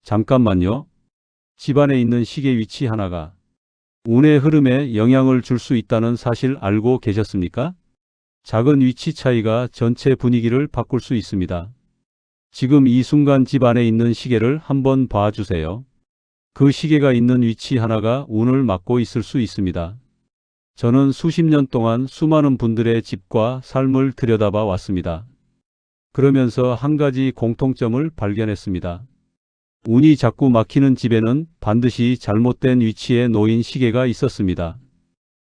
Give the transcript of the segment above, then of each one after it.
잠깐만요. 집안에 있는 시계 위치 하나가 운의 흐름에 영향을 줄 수 있다는 사실 알고 계셨습니까? 작은 위치 차이가 전체 분위기를 바꿀 수 있습니다. 지금 이 순간 집안에 있는 시계를 한번 봐주세요. 그 시계가 있는 위치 하나가 운을 막고 있을 수 있습니다. 저는 수십 년 동안 수많은 분들의 집과 삶을 들여다봐 왔습니다. 그러면서 한 가지 공통점을 발견했습니다. 운이 자꾸 막히는 집에는 반드시 잘못된 위치에 놓인 시계가 있었습니다.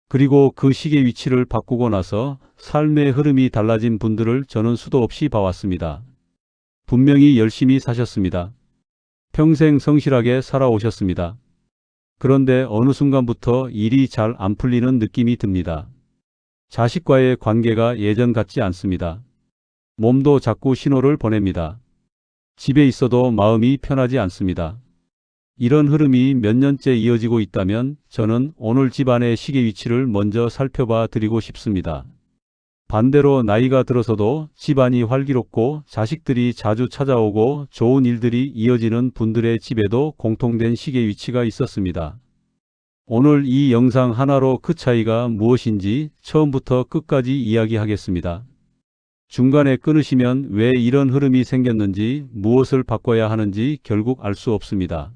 그리고 그 시계 위치를 바꾸고 나서 삶의 흐름이 달라진 분들을 저는 수도 없이 봐왔습니다. 분명히 열심히 사셨습니다. 평생 성실하게 살아오셨습니다. 그런데 어느 순간부터 일이 잘 안 풀리는 느낌이 듭니다. 자식과의 관계가 예전 같지 않습니다. 몸도 자꾸 신호를 보냅니다. 집에 있어도 마음이 편하지 않습니다. 이런 흐름이 몇 년째 이어지고 있다면 저는 오늘 집안의 시계 위치를 먼저 살펴봐 드리고 싶습니다. 반대로 나이가 들어서도 집안이 활기롭고 자식들이 자주 찾아오고 좋은 일들이 이어지는 분들의 집에도 공통된 시계 위치가 있었습니다. 오늘 이 영상 하나로 그 차이가 무엇인지 처음부터 끝까지 이야기하겠습니다. 중간에 끊으시면 왜 이런 흐름이 생겼는지, 무엇을 바꿔야 하는지 결국 알 수 없습니다.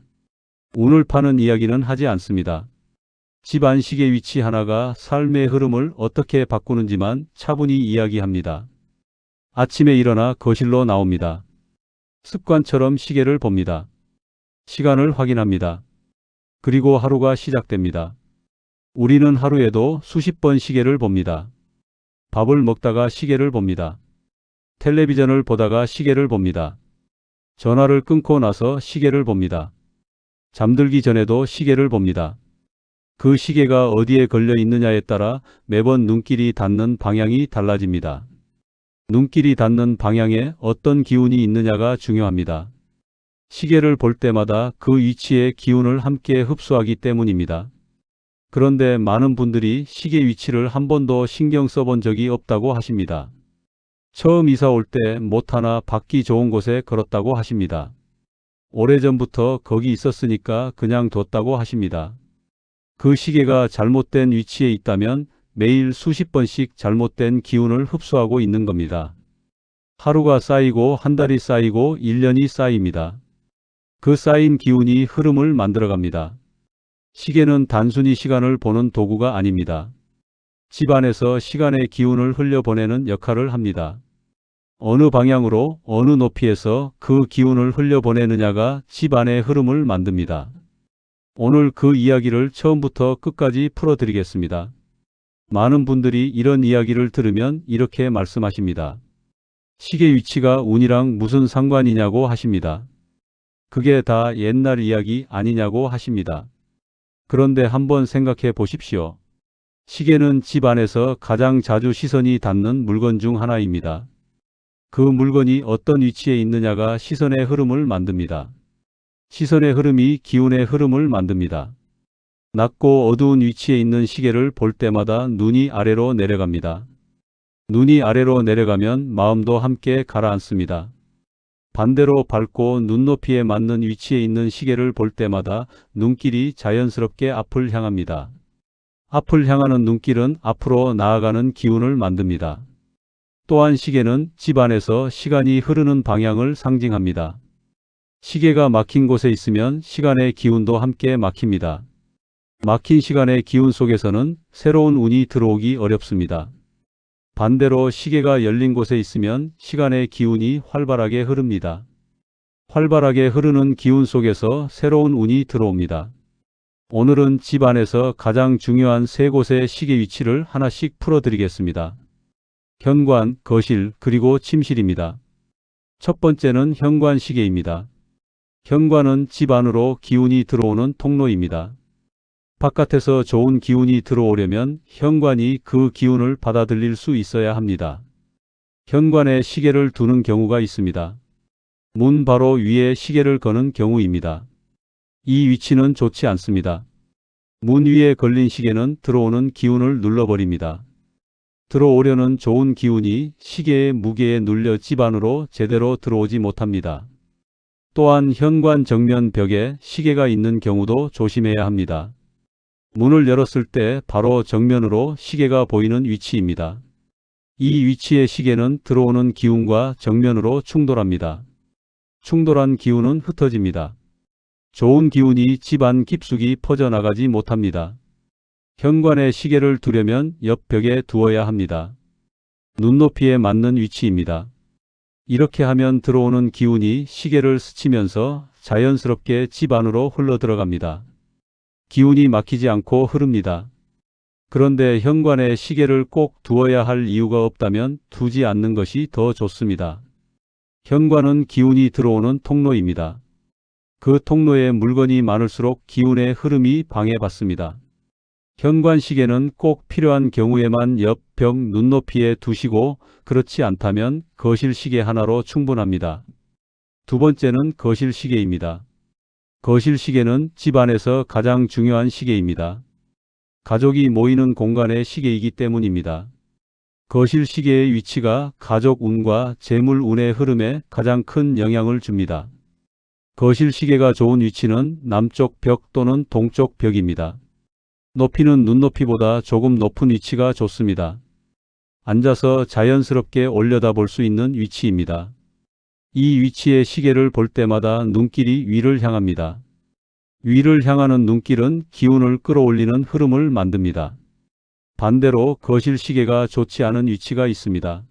운을 파는 이야기는 하지 않습니다. 집안 시계 위치 하나가 삶의 흐름을 어떻게 바꾸는지만 차분히 이야기합니다. 아침에 일어나 거실로 나옵니다. 습관처럼 시계를 봅니다. 시간을 확인합니다. 그리고 하루가 시작됩니다. 우리는 하루에도 수십 번 시계를 봅니다. 밥을 먹다가 시계를 봅니다. 텔레비전을 보다가 시계를 봅니다. 전화를 끊고 나서 시계를 봅니다. 잠들기 전에도 시계를 봅니다. 그 시계가 어디에 걸려 있느냐에 따라 매번 눈길이 닿는 방향이 달라집니다. 눈길이 닿는 방향에 어떤 기운이 있느냐가 중요합니다. 시계를 볼 때마다 그 위치의 기운을 함께 흡수하기 때문입니다. 그런데 많은 분들이 시계 위치를 한 번도 신경 써본 적이 없다고 하십니다. 처음 이사 올 때 못하나 받기 좋은 곳에 걸었다고 하십니다. 오래전부터 거기 있었으니까 그냥 뒀다고 하십니다. 그 시계가 잘못된 위치에 있다면 매일 수십 번씩 잘못된 기운을 흡수하고 있는 겁니다. 하루가 쌓이고 한 달이 쌓이고 1년이 쌓입니다. 그 쌓인 기운이 흐름을 만들어갑니다. 시계는 단순히 시간을 보는 도구가 아닙니다. 집안에서 시간의 기운을 흘려보내는 역할을 합니다. 어느 방향으로 어느 높이에서 그 기운을 흘려보내느냐가 집안의 흐름을 만듭니다. 오늘 그 이야기를 처음부터 끝까지 풀어드리겠습니다. 많은 분들이 이런 이야기를 들으면 이렇게 말씀하십니다. 시계 위치가 운이랑 무슨 상관이냐고 하십니다. 그게 다 옛날 이야기 아니냐고 하십니다. 그런데 한번 생각해 보십시오. 시계는 집 안에서 가장 자주 시선이 닿는 물건 중 하나입니다. 그 물건이 어떤 위치에 있느냐가 시선의 흐름을 만듭니다. 시선의 흐름이 기운의 흐름을 만듭니다. 낮고 어두운 위치에 있는 시계를 볼 때마다 눈이 아래로 내려갑니다. 눈이 아래로 내려가면 마음도 함께 가라앉습니다. 반대로 밝고 눈높이에 맞는 위치에 있는 시계를 볼 때마다 눈길이 자연스럽게 앞을 향합니다. 앞을 향하는 눈길은 앞으로 나아가는 기운을 만듭니다. 또한 시계는 집 안에서 시간이 흐르는 방향을 상징합니다. 시계가 막힌 곳에 있으면 시간의 기운도 함께 막힙니다. 막힌 시간의 기운 속에서는 새로운 운이 들어오기 어렵습니다. 반대로 시계가 열린 곳에 있으면 시간의 기운이 활발하게 흐릅니다. 활발하게 흐르는 기운 속에서 새로운 운이 들어옵니다. 오늘은 집 안에서 가장 중요한 세 곳의 시계 위치를 하나씩 풀어드리겠습니다. 현관, 거실, 그리고 침실입니다. 첫 번째는 현관 시계입니다. 현관은 집 안으로 기운이 들어오는 통로입니다. 바깥에서 좋은 기운이 들어오려면 현관이 그 기운을 받아들일 수 있어야 합니다. 현관에 시계를 두는 경우가 있습니다. 문 바로 위에 시계를 거는 경우입니다. 이 위치는 좋지 않습니다. 문 위에 걸린 시계는 들어오는 기운을 눌러버립니다. 들어오려는 좋은 기운이 시계의 무게에 눌려 집 안으로 제대로 들어오지 못합니다. 또한 현관 정면 벽에 시계가 있는 경우도 조심해야 합니다. 문을 열었을 때 바로 정면으로 시계가 보이는 위치입니다. 이 위치의 시계는 들어오는 기운과 정면으로 충돌합니다. 충돌한 기운은 흩어집니다. 좋은 기운이 집안 깊숙이 퍼져나가지 못합니다. 현관에 시계를 두려면 옆 벽에 두어야 합니다. 눈높이에 맞는 위치입니다. 이렇게 하면 들어오는 기운이 시계를 스치면서 자연스럽게 집 안으로 흘러 들어갑니다. 기운이 막히지 않고 흐릅니다. 그런데 현관에 시계를 꼭 두어야 할 이유가 없다면 두지 않는 것이 더 좋습니다. 현관은 기운이 들어오는 통로입니다. 그 통로에 물건이 많을수록 기운의 흐름이 방해받습니다. 현관 시계는 꼭 필요한 경우에만 옆 벽 눈높이에 두시고 그렇지 않다면 거실 시계 하나로 충분합니다. 두 번째는 거실 시계입니다. 거실 시계는 집안에서 가장 중요한 시계입니다. 가족이 모이는 공간의 시계이기 때문입니다. 거실 시계의 위치가 가족 운과 재물 운의 흐름에 가장 큰 영향을 줍니다. 거실 시계가 좋은 위치는 남쪽 벽 또는 동쪽 벽입니다. 높이는 눈높이보다 조금 높은 위치가 좋습니다. 앉아서 자연스럽게 올려다볼 수 있는 위치입니다. 이 위치의 시계를 볼 때마다 눈길이 위를 향합니다. 위를 향하는 눈길은 기운을 끌어올리는 흐름을 만듭니다. 반대로 거실 시계가 좋지 않은 위치가 있습니다.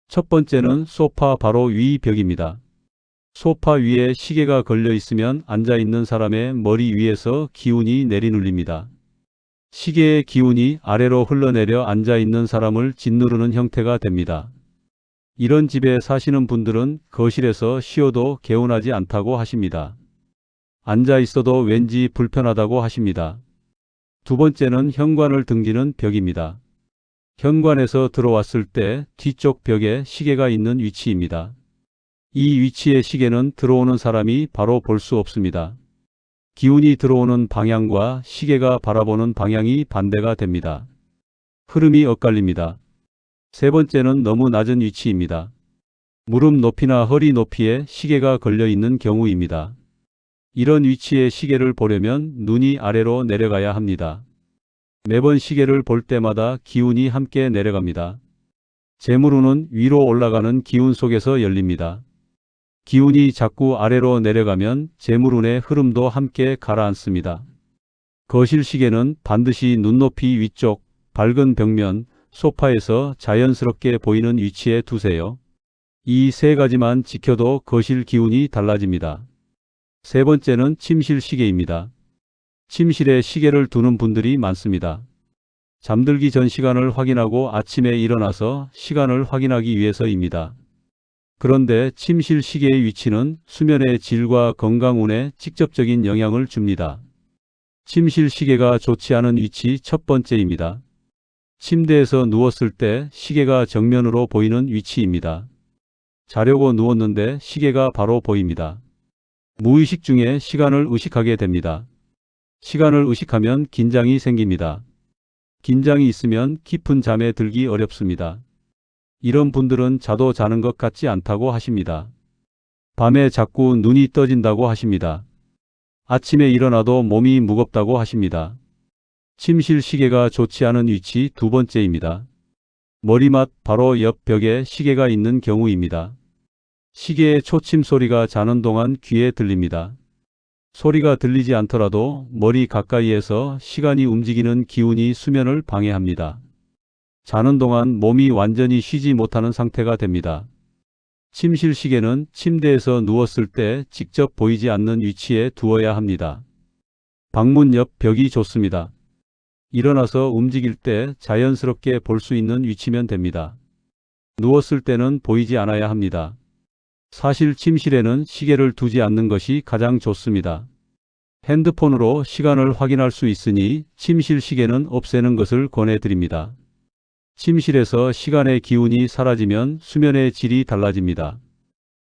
첫 번째는 소파 바로 위 벽입니다. 소파 위에 시계가 걸려 있으면 앉아 있는 사람의 머리 위에서 기운이 내리눌립니다. 시계의 기운이 아래로 흘러내려 앉아 있는 사람을 짓누르는 형태가 됩니다. 이런 집에 사시는 분들은 거실에서 쉬어도 개운하지 않다고 하십니다. 앉아 있어도 왠지 불편하다고 하십니다. 두 번째는 현관을 등지는 벽입니다. 현관에서 들어왔을 때 뒤쪽 벽에 시계가 있는 위치입니다. 이 위치의 시계는 들어오는 사람이 바로 볼 수 없습니다. 기운이 들어오는 방향과 시계가 바라보는 방향이 반대가 됩니다. 흐름이 엇갈립니다. 세 번째는 너무 낮은 위치입니다. 무릎 높이나 허리 높이에 시계가 걸려 있는 경우입니다. 이런 위치의 시계를 보려면 눈이 아래로 내려가야 합니다. 매번 시계를 볼 때마다 기운이 함께 내려갑니다. 재물운은 위로 올라가는 기운 속에서 열립니다. 기운이 자꾸 아래로 내려가면 재물운의 흐름도 함께 가라앉습니다. 거실 시계는 반드시 눈높이 위쪽, 밝은 벽면, 소파에서 자연스럽게 보이는 위치에 두세요. 이 세 가지만 지켜도 거실 기운이 달라집니다. 세 번째는 침실 시계입니다. 침실에 시계를 두는 분들이 많습니다. 잠들기 전 시간을 확인하고 아침에 일어나서 시간을 확인하기 위해서입니다. 그런데 침실 시계의 위치는 수면의 질과 건강운에 직접적인 영향을 줍니다. 침실 시계가 좋지 않은 위치 첫 번째입니다. 침대에서 누웠을 때 시계가 정면으로 보이는 위치입니다. 자려고 누웠는데 시계가 바로 보입니다. 무의식 중에 시간을 의식하게 됩니다. 시간을 의식하면 긴장이 생깁니다. 긴장이 있으면 깊은 잠에 들기 어렵습니다. 이런 분들은 자도 자는 것 같지 않다고 하십니다. 밤에 자꾸 눈이 떠진다고 하십니다. 아침에 일어나도 몸이 무겁다고 하십니다. 침실 시계가 좋지 않은 위치 두 번째입니다. 머리맡 바로 옆 벽에 시계가 있는 경우입니다. 시계의 초침 소리가 자는 동안 귀에 들립니다. 소리가 들리지 않더라도 머리 가까이에서 시간이 움직이는 기운이 수면을 방해합니다. 자는 동안 몸이 완전히 쉬지 못하는 상태가 됩니다. 침실 시계는 침대에서 누웠을 때 직접 보이지 않는 위치에 두어야 합니다. 방문 옆 벽이 좋습니다. 일어나서 움직일 때 자연스럽게 볼 수 있는 위치면 됩니다. 누웠을 때는 보이지 않아야 합니다. 사실 침실에는 시계를 두지 않는 것이 가장 좋습니다. 핸드폰으로 시간을 확인할 수 있으니 침실 시계는 없애는 것을 권해드립니다. 침실에서 시간의 기운이 사라지면 수면의 질이 달라집니다.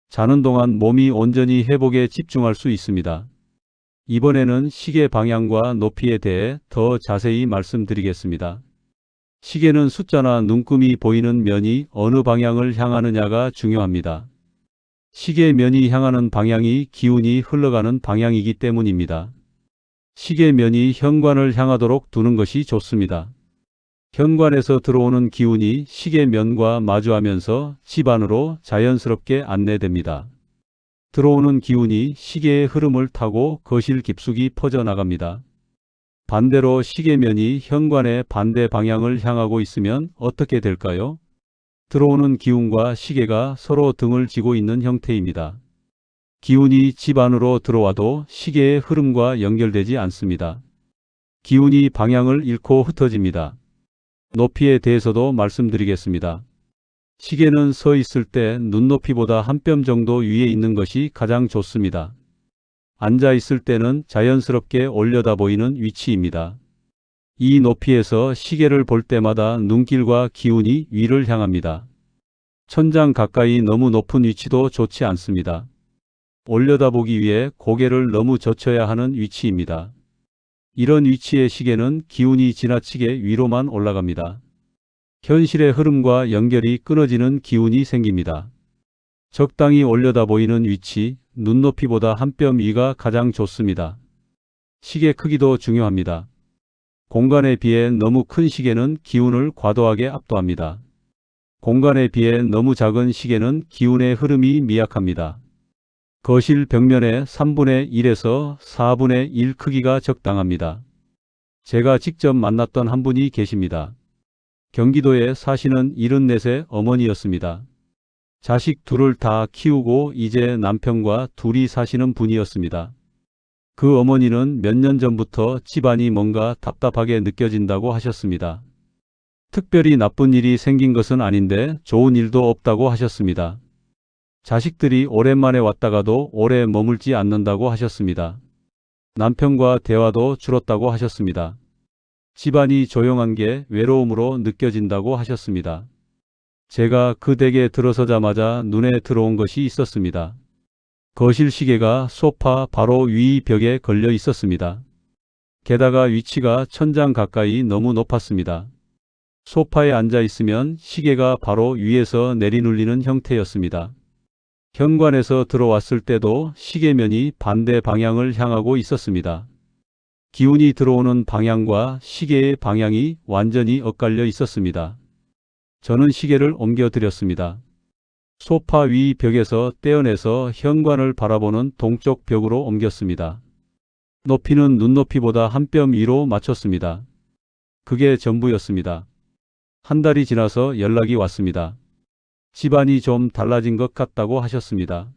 자는 동안 몸이 온전히 회복에 집중할 수 있습니다. 이번에는 시계 방향과 높이에 대해 더 자세히 말씀드리겠습니다. 시계는 숫자나 눈금이 보이는 면이 어느 방향을 향하느냐가 중요합니다. 시계 면이 향하는 방향이 기운이 흘러가는 방향이기 때문입니다. 시계 면이 현관을 향하도록 두는 것이 좋습니다. 현관에서 들어오는 기운이 시계 면과 마주하면서 집 안으로 자연스럽게 안내됩니다. 들어오는 기운이 시계의 흐름을 타고 거실 깊숙이 퍼져나갑니다. 반대로 시계면이 현관의 반대 방향을 향하고 있으면 어떻게 될까요? 들어오는 기운과 시계가 서로 등을 지고 있는 형태입니다. 기운이 집 안으로 들어와도 시계의 흐름과 연결되지 않습니다. 기운이 방향을 잃고 흩어집니다. 높이에 대해서도 말씀드리겠습니다. 시계는 서 있을 때 눈높이보다 한 뼘 정도 위에 있는 것이 가장 좋습니다. 앉아 있을 때는 자연스럽게 올려다 보이는 위치입니다. 이 높이에서 시계를 볼 때마다 눈길과 기운이 위를 향합니다. 천장 가까이 너무 높은 위치도 좋지 않습니다. 올려다보기 위해 고개를 너무 젖혀야 하는 위치입니다. 이런 위치의 시계는 기운이 지나치게 위로만 올라갑니다. 현실의 흐름과 연결이 끊어지는 기운이 생깁니다. 적당히 올려다 보이는 위치, 눈높이보다 한 뼘 위가 가장 좋습니다. 시계 크기도 중요합니다. 공간에 비해 너무 큰 시계는 기운을 과도하게 압도합니다. 공간에 비해 너무 작은 시계는 기운의 흐름이 미약합니다. 거실 벽면의 3분의 1에서 4분의 1 크기가 적당합니다. 제가 직접 만났던 한 분이 계십니다. 경기도에 사시는 74세 어머니였습니다. 자식 둘을 다 키우고 이제 남편과 둘이 사시는 분이었습니다. 그 어머니는 몇 년 전부터 집안이 뭔가 답답하게 느껴진다고 하셨습니다. 특별히 나쁜 일이 생긴 것은 아닌데 좋은 일도 없다고 하셨습니다. 자식들이 오랜만에 왔다가도 오래 머물지 않는다고 하셨습니다. 남편과 대화도 줄었다고 하셨습니다. 집안이 조용한 게 외로움으로 느껴진다고 하셨습니다. 제가 그 댁에 들어서자마자 눈에 들어온 것이 있었습니다. 거실 시계가 소파 바로 위 벽에 걸려 있었습니다. 게다가 위치가 천장 가까이 너무 높았습니다. 소파에 앉아 있으면 시계가 바로 위에서 내리눌리는 형태였습니다. 현관에서 들어왔을 때도 시계면이 반대 방향을 향하고 있었습니다. 기운이 들어오는 방향과 시계의 방향이 완전히 엇갈려 있었습니다. 저는 시계를 옮겨드렸습니다. 소파 위 벽에서 떼어내서 현관을 바라보는 동쪽 벽으로 옮겼습니다. 높이는 눈높이보다 한 뼘 위로 맞췄습니다. 그게 전부였습니다. 한 달이 지나서 연락이 왔습니다. 집안이 좀 달라진 것 같다고 하셨습니다.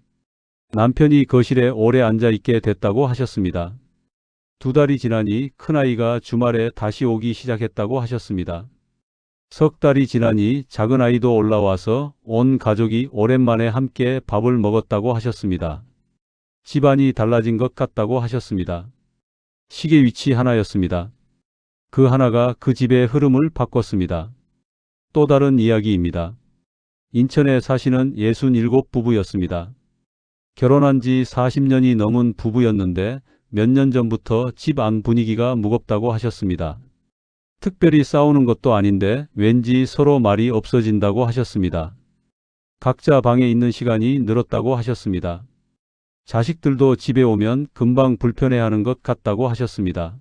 남편이 거실에 오래 앉아 있게 됐다고 하셨습니다. 2달이 지나니 큰아이가 주말에 다시 오기 시작했다고 하셨습니다. 3달이 지나니 작은아이도 올라와서 온 가족이 오랜만에 함께 밥을 먹었다고 하셨습니다. 집안이 달라진 것 같다고 하셨습니다. 시계 위치 하나였습니다. 그 하나가 그 집의 흐름을 바꿨습니다. 또 다른 이야기입니다. 인천에 사시는 67 부부였습니다. 결혼한 지 40년이 넘은 부부였는데 몇 년 전부터 집 안 분위기가 무겁다고 하셨습니다. 특별히 싸우는 것도 아닌데 왠지 서로 말이 없어진다고 하셨습니다. 각자 방에 있는 시간이 늘었다고 하셨습니다. 자식들도 집에 오면 금방 불편해하는 것 같다고 하셨습니다.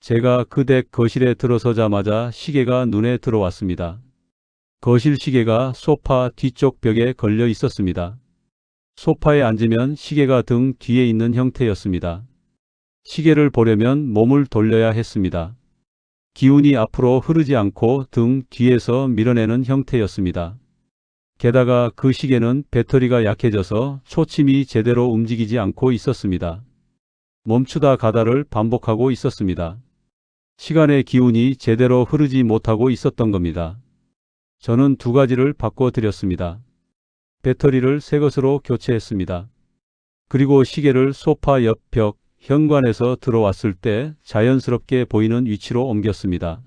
제가 그 댁 거실에 들어서자마자 시계가 눈에 들어왔습니다. 거실 시계가 소파 뒤쪽 벽에 걸려 있었습니다. 소파에 앉으면 시계가 등 뒤에 있는 형태였습니다. 시계를 보려면 몸을 돌려야 했습니다. 기운이 앞으로 흐르지 않고 등 뒤에서 밀어내는 형태였습니다. 게다가 그 시계는 배터리가 약해져서 초침이 제대로 움직이지 않고 있었습니다. 멈추다 가다를 반복하고 있었습니다. 시간의 기운이 제대로 흐르지 못하고 있었던 겁니다. 저는 2가지를 바꿔드렸습니다. 배터리를 새 것으로 교체했습니다. 그리고 시계를 소파 옆 벽, 현관에서 들어왔을 때 자연스럽게 보이는 위치로 옮겼습니다.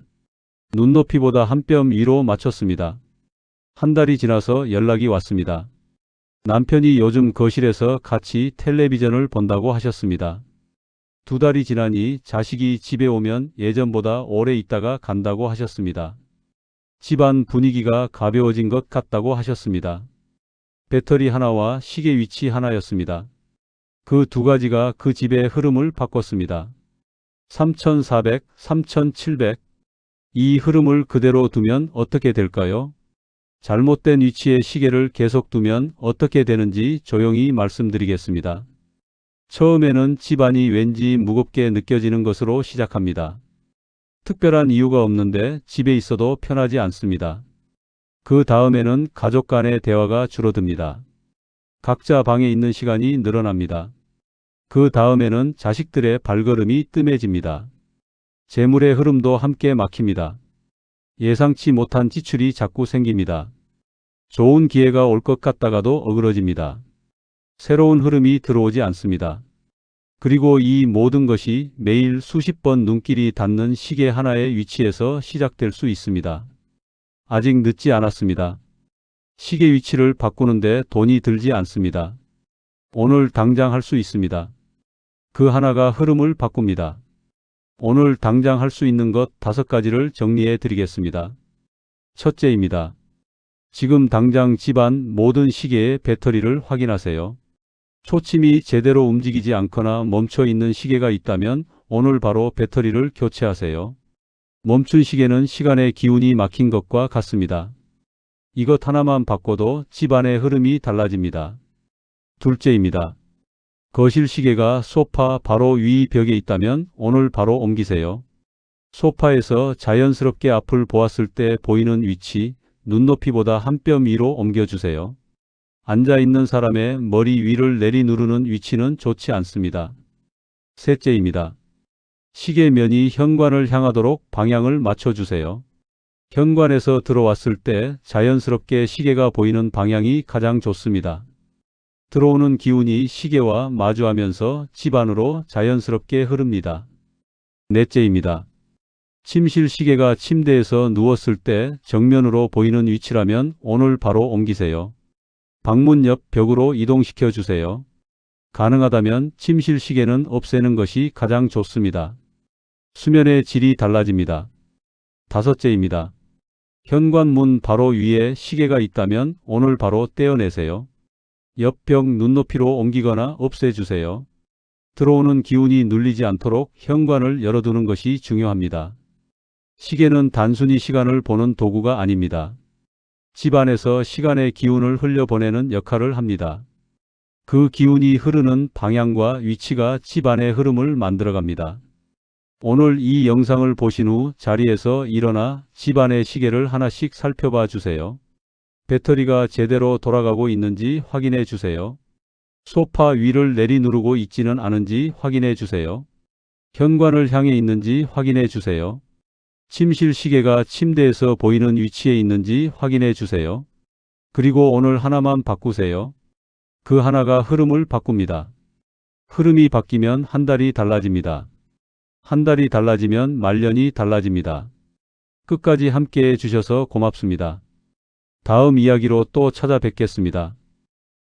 눈높이보다 한 뼘 위로 맞췄습니다. 한 달이 지나서 연락이 왔습니다. 남편이 요즘 거실에서 같이 텔레비전을 본다고 하셨습니다. 2달이 지나니 자식이 집에 오면 예전보다 오래 있다가 간다고 하셨습니다. 집안 분위기가 가벼워진 것 같다고 하셨습니다. 배터리 하나와 시계 위치 하나였습니다. 그 두 가지가 그 집의 흐름을 바꿨습니다. 3400, 3700. 이 흐름을 그대로 두면 어떻게 될까요? 잘못된 위치에 시계를 계속 두면 어떻게 되는지 조용히 말씀드리겠습니다. 처음에는 집안이 왠지 무겁게 느껴지는 것으로 시작합니다. 특별한 이유가 없는데 집에 있어도 편하지 않습니다. 그 다음에는 가족 간의 대화가 줄어듭니다. 각자 방에 있는 시간이 늘어납니다. 그 다음에는 자식들의 발걸음이 뜸해집니다. 재물의 흐름도 함께 막힙니다. 예상치 못한 지출이 자꾸 생깁니다. 좋은 기회가 올 것 같다가도 어그러집니다. 새로운 흐름이 들어오지 않습니다. 그리고 이 모든 것이 매일 수십 번 눈길이 닿는 시계 하나의 위치에서 시작될 수 있습니다. 아직 늦지 않았습니다. 시계 위치를 바꾸는데 돈이 들지 않습니다. 오늘 당장 할 수 있습니다. 그 하나가 흐름을 바꿉니다. 오늘 당장 할 수 있는 것 5가지를 정리해 드리겠습니다. 첫째입니다. 지금 당장 집안 모든 시계의 배터리를 확인하세요. 초침이 제대로 움직이지 않거나 멈춰 있는 시계가 있다면 오늘 바로 배터리를 교체하세요. 멈춘 시계는 시간의 기운이 막힌 것과 같습니다. 이것 하나만 바꿔도 집안의 흐름이 달라집니다. 둘째입니다. 거실 시계가 소파 바로 위 벽에 있다면 오늘 바로 옮기세요. 소파에서 자연스럽게 앞을 보았을 때 보이는 위치, 눈높이보다 한 뼘 위로 옮겨주세요. 앉아있는 사람의 머리 위를 내리누르는 위치는 좋지 않습니다. 셋째입니다. 시계면이 현관을 향하도록 방향을 맞춰주세요. 현관에서 들어왔을 때 자연스럽게 시계가 보이는 방향이 가장 좋습니다. 들어오는 기운이 시계와 마주하면서 집 안으로 자연스럽게 흐릅니다. 넷째입니다. 침실 시계가 침대에서 누웠을 때 정면으로 보이는 위치라면 오늘 바로 옮기세요. 방문 옆 벽으로 이동시켜 주세요. 가능하다면 침실 시계는 없애는 것이 가장 좋습니다. 수면의 질이 달라집니다. 다섯째입니다. 현관문 바로 위에 시계가 있다면 오늘 바로 떼어내세요. 옆 벽 눈높이로 옮기거나 없애주세요. 들어오는 기운이 눌리지 않도록 현관을 열어두는 것이 중요합니다. 시계는 단순히 시간을 보는 도구가 아닙니다. 집안에서 시간의 기운을 흘려보내는 역할을 합니다. 그 기운이 흐르는 방향과 위치가 집안의 흐름을 만들어갑니다. 오늘 이 영상을 보신 후 자리에서 일어나 집안의 시계를 하나씩 살펴봐 주세요. 배터리가 제대로 돌아가고 있는지 확인해 주세요. 소파 위를 내리누르고 있지는 않은지 확인해 주세요. 현관을 향해 있는지 확인해 주세요. 침실 시계가 침대에서 보이는 위치에 있는지 확인해 주세요. 그리고 오늘 하나만 바꾸세요. 그 하나가 흐름을 바꿉니다. 흐름이 바뀌면 한 달이 달라집니다. 한 달이 달라지면 말년이 달라집니다. 끝까지 함께해 주셔서 고맙습니다. 다음 이야기로 또 찾아뵙겠습니다.